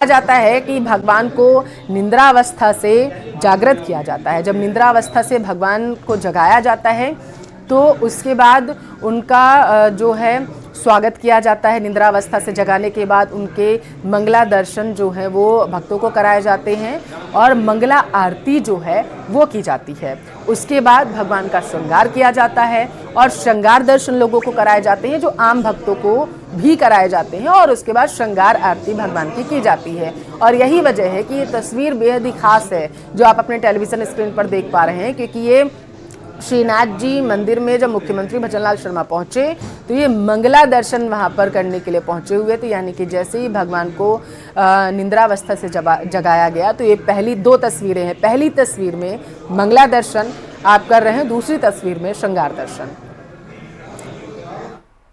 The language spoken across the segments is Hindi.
जाता है कि भगवान को निद्रावस्था से जागृत किया जाता है। जब निद्रावस्था से भगवान को जगाया जाता है तो उसके बाद उनका जो है स्वागत किया जाता है। निद्रावस्था से जगाने के बाद उनके मंगला दर्शन जो है वो भक्तों को कराए जाते हैं और मंगला आरती जो है वो की जाती है। उसके बाद भगवान का श्रृंगार किया जाता है और श्रृंगार दर्शन लोगों को कराए जाते हैं, जो आम भक्तों को भी कराए जाते हैं। और उसके बाद श्रृंगार आरती भगवान की जाती है। और यही वजह है कि ये तस्वीर बेहद ही खास है जो आप अपने टेलीविजन स्क्रीन पर देख पा रहे हैं, क्योंकि ये श्रीनाथ जी मंदिर में जब मुख्यमंत्री भजनलाल शर्मा पहुंचे तो ये मंगला दर्शन वहां पर करने के लिए पहुंचे हुए थे। यानी कि जैसे ही भगवान को निद्रावस्था से जगाया गया तो ये पहली दो तस्वीरें हैं। पहली तस्वीर में मंगला दर्शन आप कर रहे हैं, दूसरी तस्वीर में श्रृंगार दर्शन।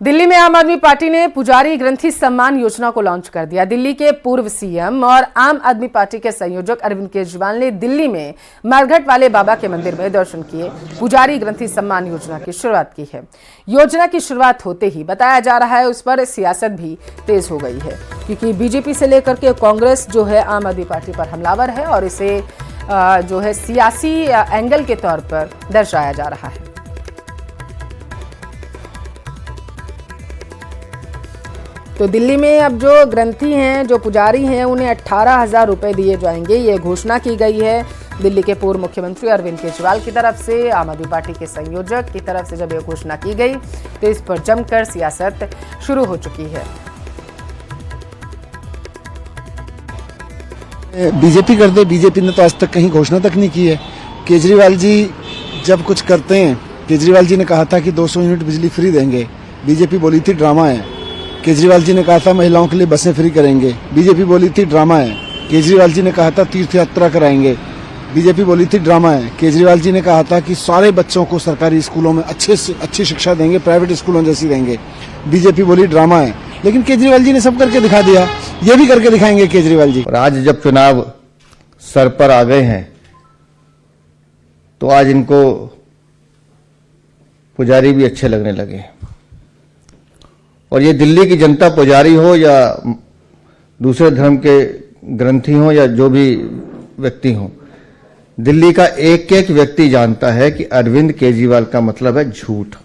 दिल्ली में आम आदमी पार्टी ने पुजारी ग्रंथी सम्मान योजना को लॉन्च कर दिया। दिल्ली के पूर्व सीएम और आम आदमी पार्टी के संयोजक अरविंद केजरीवाल ने दिल्ली में मरघट वाले बाबा के मंदिर में दर्शन किए। पुजारी ग्रंथी सम्मान योजना की शुरुआत की है। योजना की शुरुआत होते ही बताया जा रहा है उस पर सियासत भी तेज हो गई है, क्योंकि बीजेपी से लेकर के कांग्रेस जो है आम आदमी पार्टी पर हमलावर है और इसे जो है सियासी एंगल के तौर पर दर्शाया जा रहा है। तो दिल्ली में अब जो ग्रंथी हैं, जो पुजारी हैं, उन्हें 18,000 रुपए दिए जाएंगे, ये घोषणा की गई है दिल्ली के पूर्व मुख्यमंत्री अरविंद केजरीवाल की तरफ से। आम आदमी पार्टी के संयोजक की तरफ से जब ये घोषणा की गई तो इस पर जमकर सियासत शुरू हो चुकी है। बीजेपी करते, बीजेपी ने तो आज तक कहीं घोषणा तक नहीं की है। केजरीवाल जी जब कुछ करते हैं, केजरीवाल जी ने कहा था कि 200 यूनिट बिजली फ्री देंगे, बीजेपी बोली थी ड्रामा है। केजरीवाल जी ने कहा था महिलाओं के लिए बसें फ्री करेंगे, बीजेपी बोली थी ड्रामा है। केजरीवाल जी ने कहा था तीर्थ यात्रा कराएंगे, बीजेपी बोली थी ड्रामा है। केजरीवाल जी ने कहा था कि सारे बच्चों को सरकारी स्कूलों में अच्छी शिक्षा देंगे, प्राइवेट स्कूलों जैसी देंगे, बीजेपी बोली ड्रामा है। लेकिन केजरीवाल जी ने सब करके दिखा दिया, ये भी करके दिखाएंगे केजरीवाल जी। और आज जब चुनाव सर पर आ गए हैं तो आज इनको पुजारी भी अच्छे लगने लगे। और ये दिल्ली की जनता पुजारी हो या दूसरे धर्म के ग्रंथी हो या जो भी व्यक्ति हो, दिल्ली का एक एक व्यक्ति जानता है कि अरविंद केजरीवाल का मतलब है झूठ।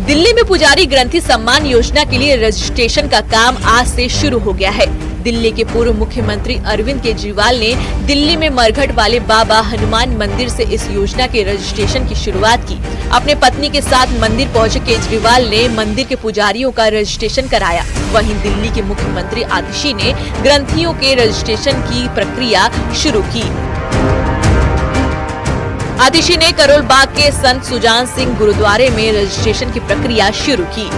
दिल्ली में पुजारी ग्रंथी सम्मान योजना के लिए रजिस्ट्रेशन का काम आज से शुरू हो गया है। दिल्ली के पूर्व मुख्यमंत्री अरविंद केजरीवाल ने दिल्ली में मरघट वाले बाबा हनुमान मंदिर से इस योजना के रजिस्ट्रेशन की शुरुआत की। अपने पत्नी के साथ मंदिर पहुंचे केजरीवाल ने मंदिर के पुजारियों का रजिस्ट्रेशन कराया। वहीं दिल्ली के मुख्यमंत्री आतिशी ने ग्रंथियों के रजिस्ट्रेशन की प्रक्रिया शुरू की। आतिशी ने करोल बाग के संत सुजान सिंह गुरुद्वारे में रजिस्ट्रेशन की प्रक्रिया शुरू की।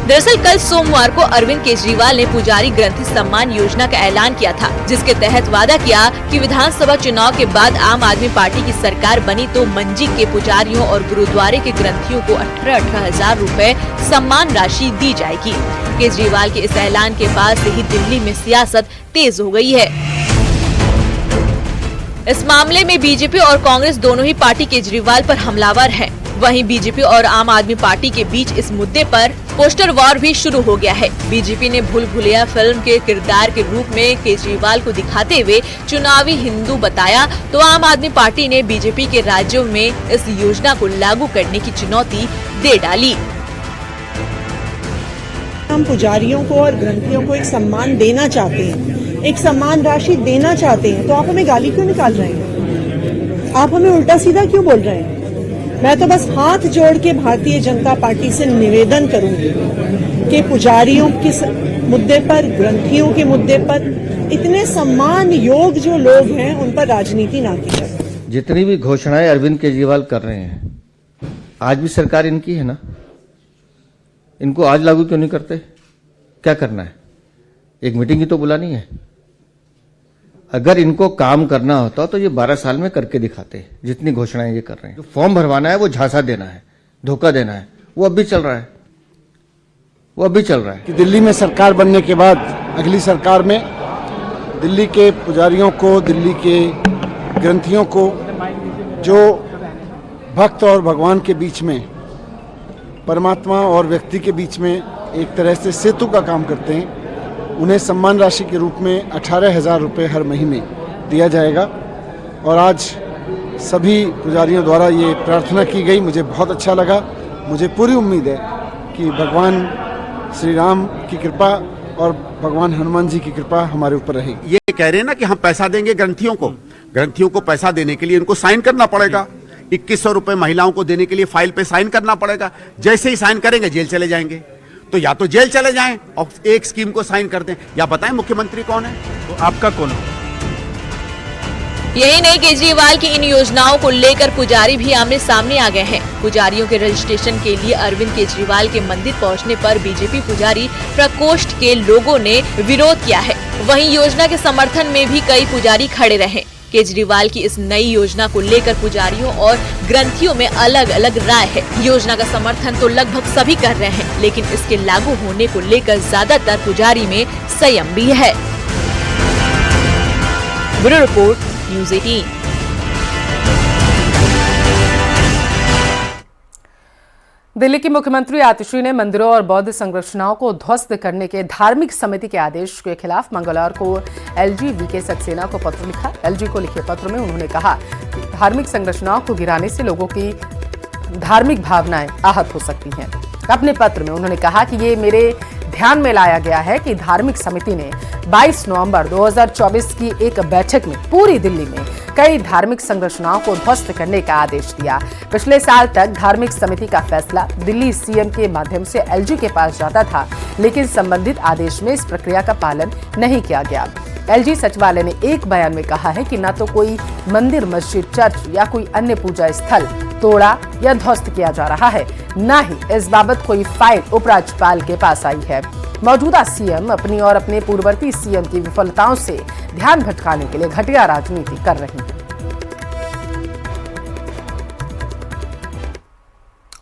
दरअसल कल सोमवार को अरविंद केजरीवाल ने पुजारी ग्रंथी सम्मान योजना का ऐलान किया था, जिसके तहत वादा किया कि विधानसभा चुनाव के बाद आम आदमी पार्टी की सरकार बनी तो मंजी के पुजारियों और गुरुद्वारे के ग्रंथियों को 18,000 रुपए सम्मान राशि दी जाएगी। केजरीवाल के इस ऐलान के बाद से ही दिल्ली में सियासत तेज हो गई है। इस मामले में बीजेपी और कांग्रेस दोनों ही पार्टी केजरीवाल पर हमलावर हैं। वहीं बीजेपी और आम आदमी पार्टी के बीच इस मुद्दे पर पोस्टर वॉर भी शुरू हो गया है। बीजेपी ने भूल भुलैया फिल्म के किरदार के रूप में केजरीवाल को दिखाते हुए चुनावी हिंदू बताया, तो आम आदमी पार्टी ने बीजेपी के राज्यों में इस योजना को लागू करने की चुनौती दे डाली। हम पुजारियों को और ग्रंथियों को एक सम्मान देना चाहते हैं, एक सम्मान राशि देना चाहते हैं, तो आप हमें गाली क्यों निकाल रहे हैं? आप हमें उल्टा सीधा क्यों बोल रहे हैं? मैं तो बस हाथ जोड़ के भारतीय जनता पार्टी से निवेदन करूंगी कि पुजारियों के मुद्दे पर, ग्रंथियों के मुद्दे पर इतने सम्मान योग जो लोग हैं उन पर राजनीति ना की जाए। जितनी भी घोषणाएं अरविंद केजरीवाल कर रहे हैं, आज भी सरकार इनकी है ना, इनको आज लागू क्यों नहीं करते? क्या करना है? एक मीटिंग ही तो बुलानी है। अगर इनको काम करना होता तो ये 12 साल में करके दिखाते, जितनी घोषणाएं ये कर रहे हैं। जो फॉर्म भरवाना है वो झांसा देना है, धोखा देना है, वो अब भी चल रहा है, वो अब भी चल रहा है। कि दिल्ली में सरकार बनने के बाद अगली सरकार में दिल्ली के पुजारियों को, दिल्ली के ग्रंथियों को जो भक्त और भगवान के बीच में परमात्मा और व्यक्ति के बीच में एक तरह से सेतु का काम करते हैं। उन्हें सम्मान राशि के रूप में 18,000 रुपये हर महीने दिया जाएगा और आज सभी पुजारियों द्वारा ये प्रार्थना की गई। मुझे बहुत अच्छा लगा। मुझे पूरी उम्मीद है कि भगवान श्री राम की कृपा और भगवान हनुमान जी की कृपा हमारे ऊपर रहेगी। ये कह रहे हैं ना कि हम पैसा देंगे ग्रंथियों को पैसा देने के लिए इनको साइन करना पड़ेगा। 2100 रुपए महिलाओं को देने के लिए फाइल पे साइन करना पड़ेगा। जैसे ही साइन करेंगे जेल चले जाएंगे, तो या तो जेल चले जाएं और एक स्कीम को साइन कर दें, या बताएं मुख्यमंत्री कौन है, तो आपका कौन है। यही नहीं, केजरीवाल की इन योजनाओं को लेकर पुजारी भी आमने सामने आ गए हैं। पुजारियों के रजिस्ट्रेशन के लिए अरविंद केजरीवाल के मंदिर पहुंचने पर बीजेपी पुजारी प्रकोष्ठ के लोगों ने विरोध किया है। वहीं योजना के समर्थन में भी कई पुजारी खड़े रहे। केजरीवाल की इस नई योजना को लेकर पुजारियों और ग्रंथियों में अलग अलग राय है। योजना का समर्थन तो लगभग सभी कर रहे हैं, लेकिन इसके लागू होने को लेकर ज्यादातर पुजारी में संयम भी है। Bureau report, news 18। दिल्ली की मुख्यमंत्री आतिशी ने मंदिरों और बौद्ध संरचनाओं को ध्वस्त करने के धार्मिक समिति के आदेश के खिलाफ मंगलवार को एलजी वीके सक्सेना को पत्र लिखा। एलजी को लिखे पत्र में उन्होंने कहा कि धार्मिक संरचनाओं को गिराने से लोगों की धार्मिक भावनाएं आहत हो सकती हैं। अपने पत्र में उन्होंने कहा कि ये मेरे ध्यान में लाया गया है कि धार्मिक समिति ने 22 नवंबर 2024 की एक बैठक में पूरी दिल्ली में कई धार्मिक संरचनाओं को ध्वस्त करने का आदेश दिया। पिछले साल तक धार्मिक समिति का फैसला दिल्ली सीएम के माध्यम से एलजी के पास जाता था, लेकिन संबंधित आदेश में इस प्रक्रिया का पालन नहीं किया गया। एलजी सचिवालय ने एक बयान में कहा है कि न तो कोई मंदिर, मस्जिद, चर्च या कोई अन्य पूजा स्थल तोड़ा या ध्वस्त किया जा रहा है, न ही इस बाबत कोई फाइल उपराज्यपाल के पास आई है। मौजूदा सीएम अपनी और अपने पूर्ववर्ती सीएम की विफलताओं से ध्यान भटकाने के लिए घटिया राजनीति कर रही हैं।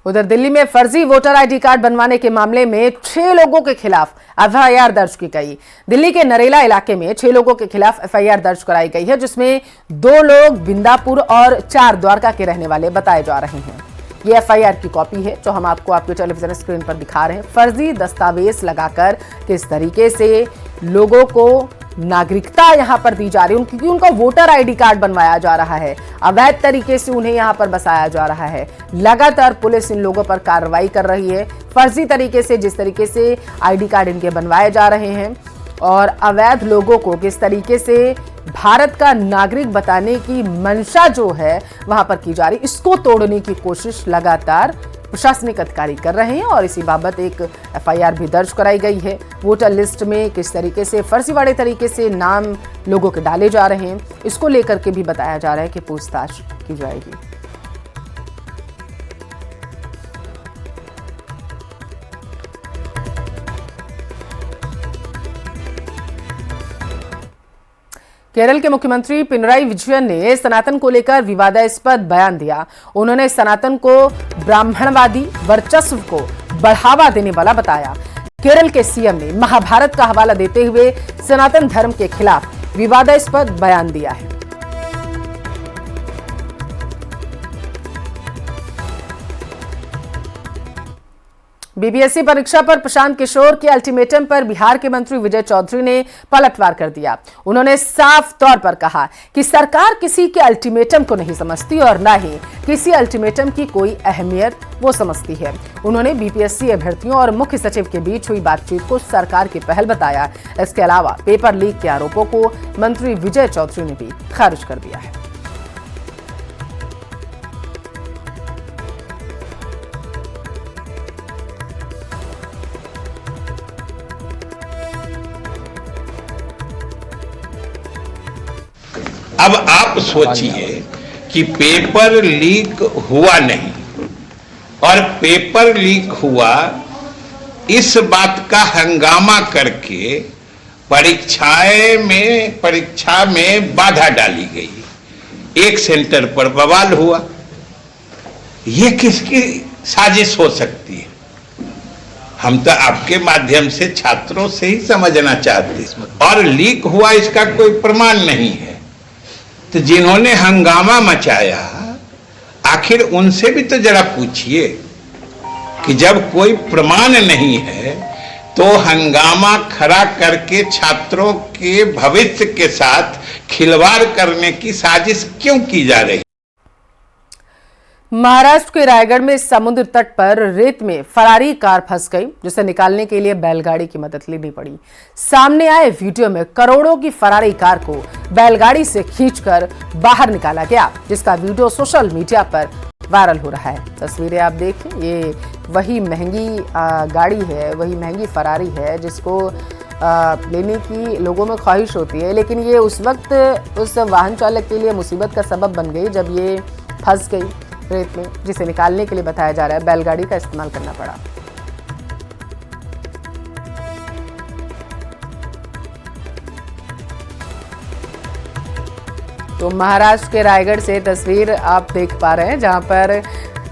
उधर दिल्ली में फर्जी वोटर आईडी कार्ड बनवाने के मामले में 6 लोगों के खिलाफ एफआईआर दर्ज की गई। दिल्ली के नरेला इलाके में 6 लोगों के खिलाफ एफआईआर दर्ज कराई गई है, जिसमें 2 लोग बिंदापुर और 4 द्वारका के रहने वाले बताए जा रहे हैं। ये एफआईआर की कॉपी है जो हम आपको आपके टेलीविजन स्क्रीन पर दिखा रहे हैं। फर्जी दस्तावेज लगाकर किस तरीके से लोगों को नागरिकता यहां पर दी जा रही है, क्योंकि उनका वोटर आईडी कार्ड बनवाया जा रहा है, अवैध तरीके से उन्हें यहां पर बसाया जा रहा है। लगातार पुलिस इन लोगों पर कार्रवाई कर रही है। फर्जी तरीके से जिस तरीके से आईडी कार्ड इनके बनवाए जा रहे हैं और अवैध लोगों को किस तरीके से भारत का नागरिक बताने की मंशा जो है वहां पर की जा रही, इसको तोड़ने की कोशिश लगातार प्रशासनिक अधिकारी कर रहे हैं और इसी बाबत एक एफआईआर भी दर्ज कराई गई है। वोटर लिस्ट में किस तरीके से फर्जीवाड़े तरीके से नाम लोगों के डाले जा रहे हैं, इसको लेकर के भी बताया जा रहा है कि पूछताछ की जाएगी। केरल के मुख्यमंत्री पिनराई विजयन ने सनातन को लेकर विवादास्पद बयान दिया। उन्होंने सनातन को ब्राह्मणवादी वर्चस्व को बढ़ावा देने वाला बताया। केरल के सीएम ने महाभारत का हवाला देते हुए सनातन धर्म के खिलाफ विवादास्पद बयान दिया है। बीपीएससी परीक्षा पर प्रशांत किशोर के अल्टीमेटम पर बिहार के मंत्री विजय चौधरी ने पलटवार कर दिया। उन्होंने साफ तौर पर कहा कि सरकार किसी के अल्टीमेटम को नहीं समझती और न ही किसी अल्टीमेटम की कोई अहमियत वो समझती है। उन्होंने बीपीएससी अभ्यर्थियों और मुख्य सचिव के बीच हुई बातचीत को सरकार की पहल बताया। इसके अलावा पेपर लीक के आरोपों को मंत्री विजय चौधरी ने भी खारिज कर दिया है। अब आप सोचिए कि पेपर लीक हुआ नहीं और पेपर लीक हुआ, इस बात का हंगामा करके परीक्षा में बाधा डाली गई। एक सेंटर पर बवाल हुआ। ये किसकी साजिश हो सकती है? हम तो आपके माध्यम से छात्रों से ही समझना चाहते हैं। और लीक हुआ इसका कोई प्रमाण नहीं है, तो जिन्होंने हंगामा मचाया आखिर उनसे भी तो जरा पूछिए कि जब कोई प्रमाण नहीं है तो हंगामा खड़ा करके छात्रों के भविष्य के साथ खिलवाड़ करने की साजिश क्यों की जा रही है? महाराष्ट्र के रायगढ़ में समुद्र तट पर रेत में फरारी कार फंस गई, जिसे निकालने के लिए बैलगाड़ी की मदद लेनी पड़ी। सामने आए वीडियो में करोड़ों की फरारी कार को बैलगाड़ी से खींचकर बाहर निकाला गया, जिसका वीडियो सोशल मीडिया पर वायरल हो रहा है। तस्वीरें आप देखें, ये वही महंगी गाड़ी है, वही महंगी फरारी है जिसको लेने की लोगों में ख्वाहिश होती है, लेकिन ये उस वक्त उस वाहन चालक के लिए मुसीबत का सबब बन गई जब ये फंस गई रेत में, जिसे निकालने के लिए बताया जा रहा है बैलगाड़ी का इस्तेमाल करना पड़ा। तो महाराष्ट्र के रायगढ़ से तस्वीर आप देख पा रहे हैं, जहां पर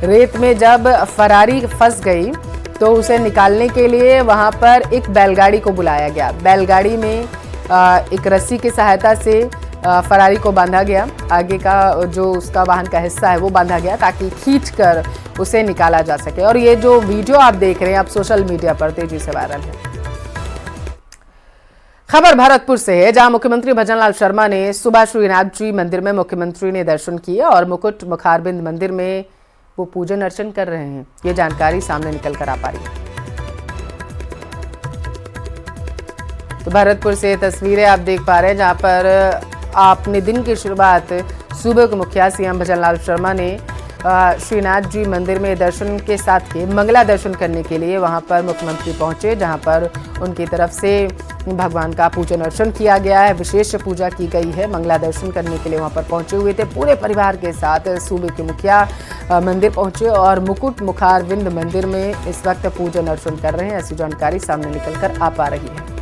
रेत में जब फरारी फंस गई तो उसे निकालने के लिए वहां पर एक बैलगाड़ी को बुलाया गया। बैलगाड़ी में एक रस्सी की सहायता से फरारी को बांधा गया, आगे का जो उसका वाहन का हिस्सा है वो बांधा गया ताकि खींचकर उसे निकाला जा सके। और ये जो वीडियो आप देख रहे हैं आप सोशल मीडिया पर तेजी से वायरल है। खबर भरतपुर से है, जहां मुख्यमंत्री भजनलाल शर्मा ने सुबह श्रीनाथ जी मंदिर में मुख्यमंत्री ने दर्शन किए और मुकुट मुखारबिंद मंदिर में वो पूजन अर्चन कर रहे हैं। ये जानकारी सामने निकल कर आ पा रही है। तो भरतपुर से तस्वीरें आप देख पा रहे हैं, जहां पर आपने दिन की शुरुआत सूबे के मुखिया सीएम भजनलाल शर्मा ने श्रीनाथ जी मंदिर में दर्शन के साथ ही मंगला दर्शन करने के लिए वहां पर मुख्यमंत्री पहुंचे, जहां पर उनकी तरफ से भगवान का पूजन अर्चन किया गया है, विशेष पूजा की गई है। मंगला दर्शन करने के लिए वहां पर पहुंचे हुए थे पूरे परिवार के साथ सूबे के मुखिया मंदिर पहुंचे और मुकुट मुखारबिंद मंदिर में इस वक्त पूजन अर्चन कर रहे हैं। ऐसी जानकारी सामने निकल कर आ पा रही है।